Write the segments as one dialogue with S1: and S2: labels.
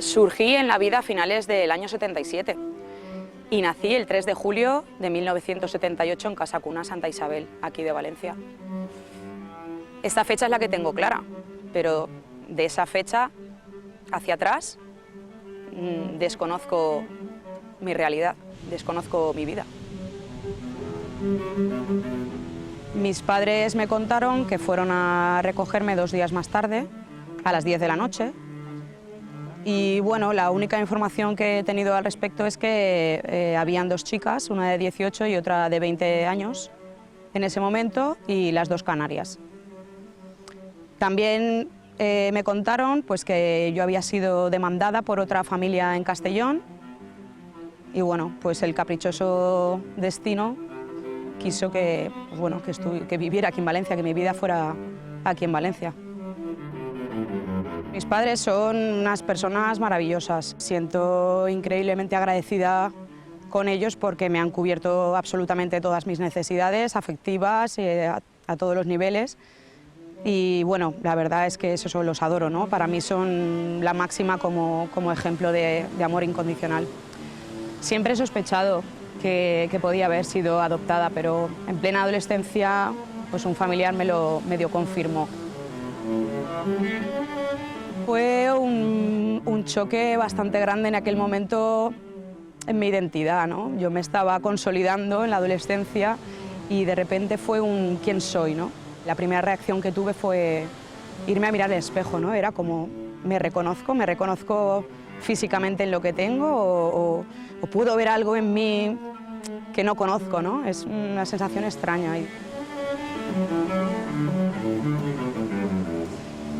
S1: Surgí en la vida a finales del año 77 y nací el 3 de julio de 1978 en Casa Cuna Santa Isabel, aquí de Valencia. Esta fecha es la que tengo clara, pero de esa fecha hacia atrás desconozco mi realidad, desconozco mi vida. Mis padres me contaron que fueron a recogerme 2 días más tarde, a las 10 de la noche. Y bueno, la única información que he tenido al respecto es que habían 2 chicas, una de 18 y otra de 20 años en ese momento, y las 2 canarias. También me contaron pues, que yo había sido demandada por otra familia en Castellón y bueno, pues el caprichoso destino quiso que, pues bueno, que viviera aquí en Valencia, que mi vida fuera aquí en Valencia. Mis padres son unas personas maravillosas. Siento increíblemente agradecida con ellos porque me han cubierto absolutamente todas mis necesidades afectivas a todos los niveles. Y bueno, la verdad es que eso los adoro, ¿no? Para mí son la máxima como ejemplo de amor incondicional. Siempre he sospechado que podía haber sido adoptada, pero en plena adolescencia pues un familiar me lo medio confirmó. Fue un choque bastante grande en aquel momento en mi identidad, ¿no? Yo me estaba consolidando en la adolescencia y de repente fue un ¿quién soy?, ¿no? La primera reacción que tuve fue irme a mirar el espejo, ¿no? Era como, me reconozco físicamente en lo que tengo o puedo ver algo en mí que no conozco, ¿no? Es una sensación extraña.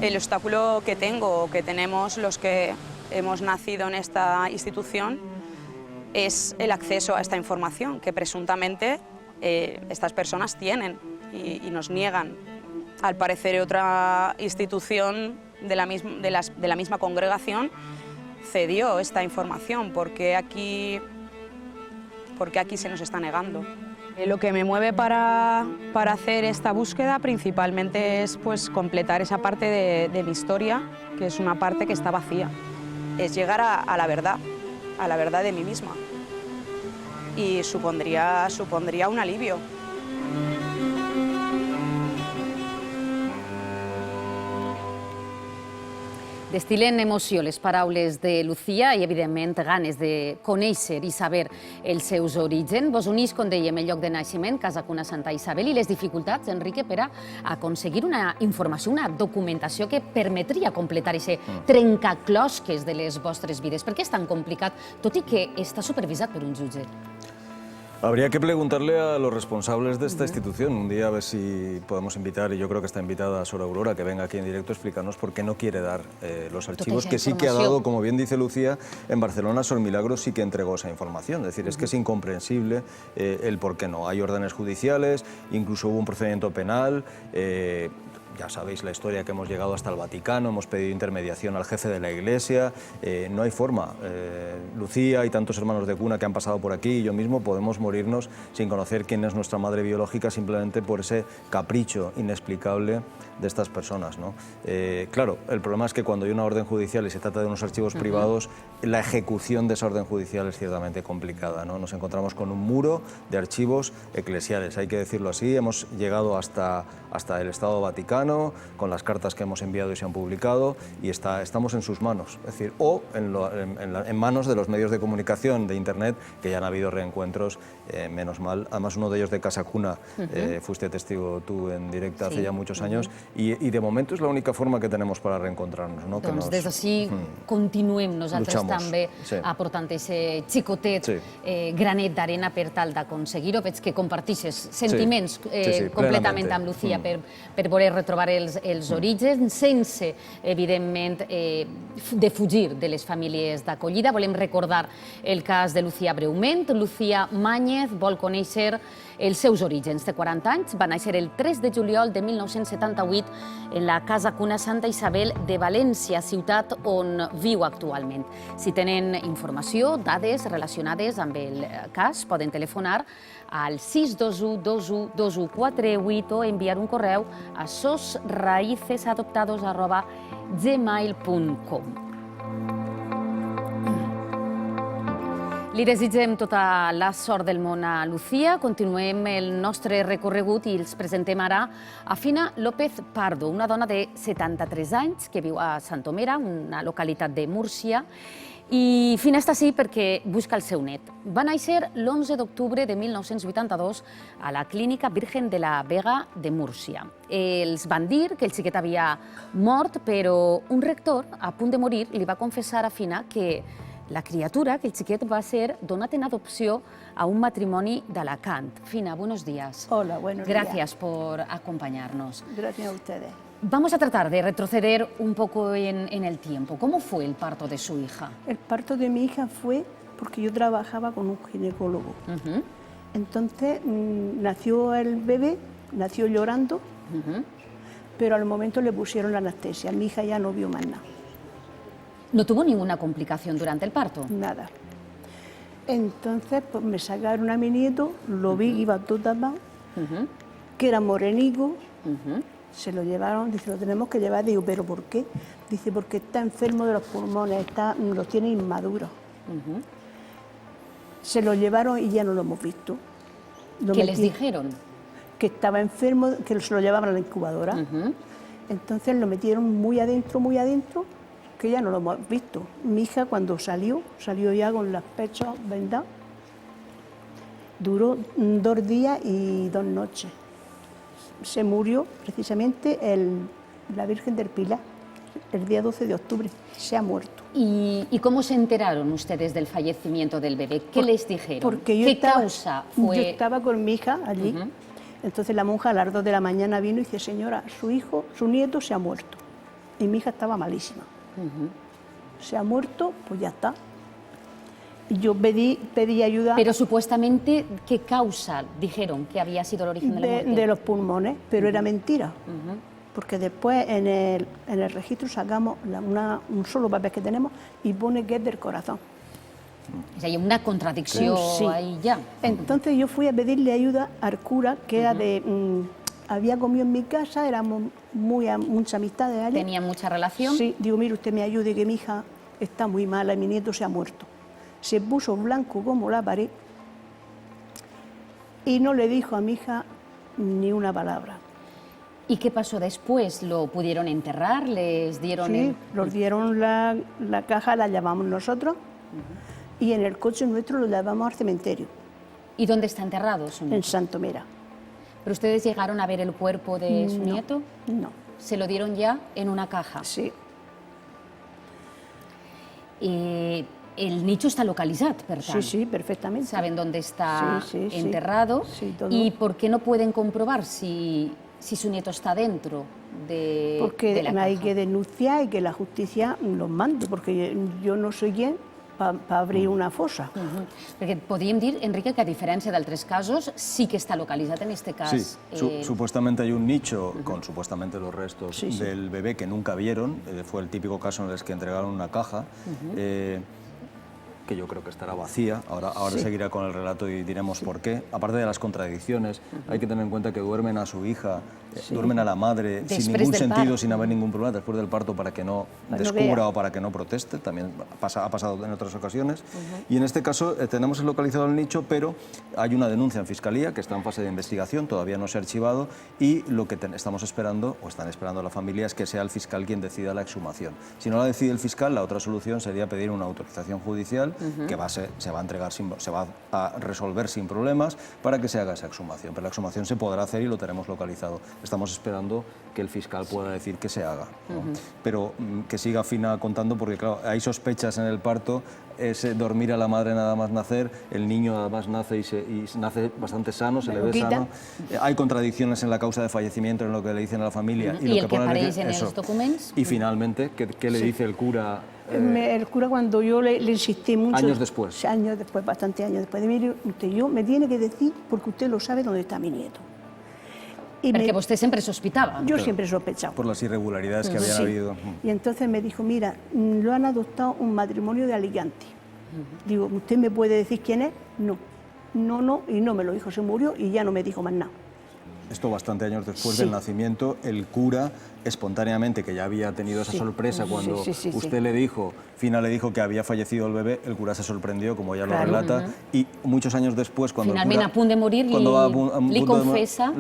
S1: El obstáculo que tengo, que tenemos los que hemos nacido en esta institución, es el acceso a esta información que presuntamente estas personas tienen y nos niegan. Al parecer otra institución de la misma congregación cedió esta información. ¿Por qué aquí se nos está negando? Lo que me mueve para hacer esta búsqueda principalmente es pues, completar esa parte de mi historia, que es una parte que está vacía. Es llegar a la verdad de mí misma. Y supondría un alivio.
S2: Destilen emoció les paraules de Lucía i, evidentment, ganes de conèixer i saber els seus orígens. Vos unís, com dèiem, el lloc de naixement, Casa Cuna Santa Isabel, i les dificultats, Enrique, per a aconseguir una informació, una documentació que permetria completar aquest trencaclosques de les vostres vides. Per què és tan complicat, tot i que està supervisat per un jutge?
S3: Habría que preguntarle a los responsables de esta institución un día a ver si podemos invitar, y yo creo que está invitada a Sor Aurora, que venga aquí en directo a explicarnos por qué no quiere dar los archivos que sí que ha dado, como bien dice Lucía, en Barcelona Sor Milagros sí que entregó esa información. Es decir, es que es incomprensible el por qué no. Hay órdenes judiciales, incluso hubo un procedimiento penal. Ya sabéis la historia que hemos llegado hasta el Vaticano, hemos pedido intermediación al jefe de la Iglesia, no hay forma. Lucía y tantos hermanos de cuna que han pasado por aquí y yo mismo podemos morirnos sin conocer quién es nuestra madre biológica simplemente por ese capricho inexplicable de estas personas, ¿no? Claro, el problema es que cuando hay una orden judicial y se trata de unos archivos privados, la ejecución de esa orden judicial es ciertamente complicada, ¿no? Nos encontramos con un muro de archivos eclesiales, hay que decirlo así. Hemos llegado hasta el Estado Vaticano, con las cartas que hemos enviado y se han publicado, y estamos en sus manos, es decir, o en manos de los medios de comunicación, de Internet, que ya han habido reencuentros, menos mal. Además, uno de ellos de Casa Cuna, fuiste testigo tú en directo hace ya muchos años, y de momento es la única forma que tenemos para reencontrarnos, ¿no?
S2: Doncs des d'ací continuem nosaltres també aportant aquest xicotet granet d'arena per tal d'aconseguir-ho. Veig que compartixes sentiments completament amb Lucía per voler retrobar els orígens, sense, evidentment, defugir de les famílies d'acollida. Volem recordar el cas de Lucía breument. Lucía Máñez vol conèixer els seus orígens. Té 40 anys, va néixer el 3 de juliol de 1978 en la Casa Cuna Santa Isabel de València, ciutat on viu actualment. Si tenen informació, dades relacionades amb el cas, poden telefonar al 621-21-2148 o enviar un correu a sosraicesadoptados@gmail.com. Li desitgem tota la sort del món a Lucía. Continuem el nostre recorregut i els presentem ara a Fina López Pardo, una dona de 73 anys que viu a Santomera, una localitat de Múrcia. I Fina està així perquè busca el seu net. Va néixer l'11 d'octubre de 1982 a la Clínica Virgen de la Vega de Múrcia. Els van dir que el xiquet havia mort, però un rector, a punt de morir, li va confessar a Fina que la criatura, que el xiquet, va ser donat en adopció a un matrimoni d'Alacant. Fina, buenos días.
S4: Hola, buenos días.
S2: Gracias por acompañarnos.
S4: Gracias a ustedes.
S2: Vamos a tratar de retroceder un poco en el tiempo. ¿Cómo fue el parto de su hija?
S4: El parto de mi hija fue porque yo trabajaba con un ginecólogo. Entonces nació el bebé, nació llorando, pero al momento le pusieron la anestesia. Mi hija ya no vio más nada.
S2: ¿No tuvo ninguna complicación durante el parto?
S4: Nada. Entonces pues me sacaron a mi nieto, lo vi, iba todo tapado, que era morenico, se lo llevaron, dice, lo tenemos que llevar. Digo, ¿pero por qué? Dice, porque está enfermo de los pulmones, los tiene inmaduros. Se lo llevaron y ya no lo hemos visto.
S2: ¿Qué les dijeron?
S4: Que estaba enfermo, que se lo llevaban a la incubadora. Entonces lo metieron muy adentro, que ya no lo hemos visto. Mi hija cuando salió ya con los pechos vendados. Duró 2 días y 2 noches. Se murió precisamente la Virgen del Pilar, el día 12 de octubre. Se ha muerto.
S2: ¿Y cómo se enteraron ustedes del fallecimiento del bebé? ¿Qué les dijeron?
S4: Porque
S2: ¿Qué causa fue?
S4: Yo estaba con mi hija allí. Entonces la monja a las 2 de la mañana vino y dice, señora, su nieto se ha muerto. Y mi hija estaba malísima. Se ha muerto, pues ya está. Y yo pedí ayuda.
S2: Pero supuestamente, ¿qué causa dijeron que había sido el origen de la muerte?
S4: De los pulmones, pero era mentira. Porque después en el registro sacamos un solo papel que tenemos y pone que es del corazón.
S2: O sea, hay una contradicción ahí ya.
S4: Entonces yo fui a pedirle ayuda al cura, que era había comido en mi casa, éramos mucha amistad de él.
S2: ¿Tenía mucha relación?
S4: Sí, digo, mire, usted me ayude, que mi hija está muy mala y mi nieto se ha muerto. Se puso blanco como la pared y no le dijo a mi hija ni una palabra.
S2: ¿Y qué pasó después? ¿Lo pudieron enterrar? ¿Les dieron...?
S4: Sí, nos dieron la caja, la llevamos nosotros y en el coche nuestro lo llevamos al cementerio.
S2: ¿Y dónde está enterrado su nieto?
S4: En Santomera.
S2: ¿Pero ustedes llegaron a ver el cuerpo de su nieto?
S4: No.
S2: ¿Se lo dieron ya en una caja?
S4: Sí.
S2: El nicho está localizado, per tant?
S4: Sí, perfectamente.
S2: ¿Saben dónde está enterrado?
S4: Sí, todo.
S2: ¿Y por qué no pueden comprobar si su nieto está dentro de la caja?
S4: Hay que denunciar y que la justicia los mande, porque yo no soy quien para abrir una fosa.
S2: Perquè podríem dir, Enrique, que a diferència d'altres casos, sí que está localizado en este caso.
S3: Sí, supuestamente hay un nicho con supuestamente los restos del bebé que nunca vieron. Fue el típico caso en el que entregaron una caja. Que yo creo que estará vacía, ahora seguirá con el relato y diremos por qué. Aparte de las contradicciones, hay que tener en cuenta que duermen a su hija, duermen a la madre sin ningún sentido, sin haber ningún problema, después del parto, para que no descubra o para que no proteste, también ha pasado en otras ocasiones. Y en este caso tenemos localizado el nicho, pero hay una denuncia en Fiscalía que está en fase de investigación, todavía no se ha archivado, y lo que estamos esperando, o están esperando la familia, es que sea el fiscal quien decida la exhumación. Si no la decide el fiscal, la otra solución sería pedir una autorización judicial que se va a entregar, se va a resolver sin problemas para que se haga esa exhumación. Pero la exhumación se podrá hacer y lo tenemos localizado. Estamos esperando que el fiscal pueda decir que se haga. Pero que siga Fina contando, porque claro, hay sospechas en el parto, es dormir a la madre nada más nacer, el niño además nace y nace bastante sano, se le ve sano. Hay contradicciones en la causa de fallecimiento, en lo que le dicen a la familia.
S2: ¿Y el que aparece en los documentos?
S3: Y finalmente, ¿qué le dice el cura?
S4: El cura, cuando yo le insistí mucho...
S3: Años después.
S4: Años después, bastantes años después. Mire, usted me tiene que decir, porque usted lo sabe, dónde está mi nieto.
S2: Porque usted siempre sospitaba.
S4: Yo siempre he sospechado.
S3: Por las irregularidades que habían habido.
S4: Y entonces me dijo, mira, lo han adoptado un matrimonio de Alicante. Digo, ¿usted me puede decir quién es? No, y no me lo dijo, se murió y ya no me dijo más nada.
S3: Esto bastante años después del nacimiento, el cura espontáneamente, que ya había tenido esa sorpresa cuando usted le dijo, Fina le dijo que había fallecido el bebé, el cura se sorprendió, como ella lo relata, y muchos años después, cuando
S2: finalment,
S3: el cura,
S2: a punt de morir, li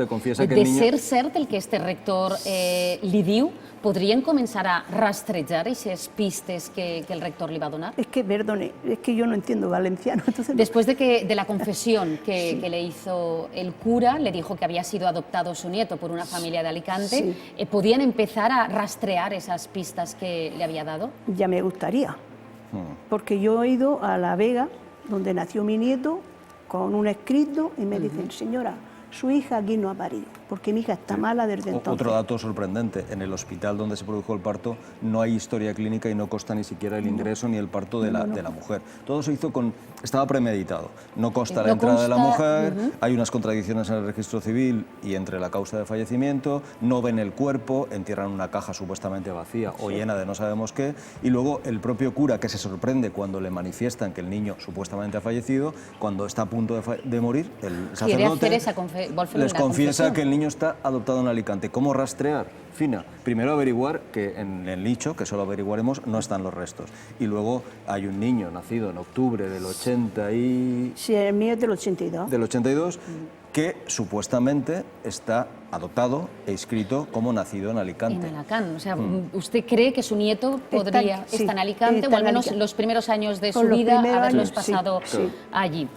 S2: confiesa
S3: que
S2: de ser cert el que este rector li diu, podrien començar a rastrejar aquestes pistes que el rector li va donar?
S4: Es que, perdone, es que yo no entiendo valenciano. Entonces...
S2: Después de la confesión que le hizo el cura, le dijo que había sido adoptado su nieto por una familia de Alicante, ¿podían empezar a rastrear esas pistas que le había dado?
S4: Ya me gustaría, porque yo he ido a La Vega, donde nació mi nieto, con un escrito, y me dicen, señora, su hija aquí no ha parido, porque mi hija está mala desde entonces.
S3: Otro dato sorprendente, en el hospital donde se produjo el parto no hay historia clínica y no consta ni siquiera el ingreso ni el parto de la mujer. Todo se hizo estaba premeditado. No consta la entrada de la mujer, hay unas contradicciones en el registro civil y entre la causa de fallecimiento, no ven el cuerpo, entierran una caja supuestamente vacía o llena de no sabemos qué, y luego el propio cura, que se sorprende cuando le manifiestan que el niño supuestamente ha fallecido, cuando está a punto de morir, el sacerdote les confiesa que el niño está adoptado en Alicante. ¿Cómo rastrear? Fina, primero averiguar que en el nicho, que solo averiguaremos, no están los restos. Y luego hay un niño nacido en octubre del 80 y...
S4: Sí, el mío es del 82.
S3: Del 82, que supuestamente está adoptado e inscrito como nacido en Alicante.
S2: En Alacant. O sea, ¿usted cree que su nieto podría estar en Alicante, o al menos los primeros años de su vida haberlos pasado allí?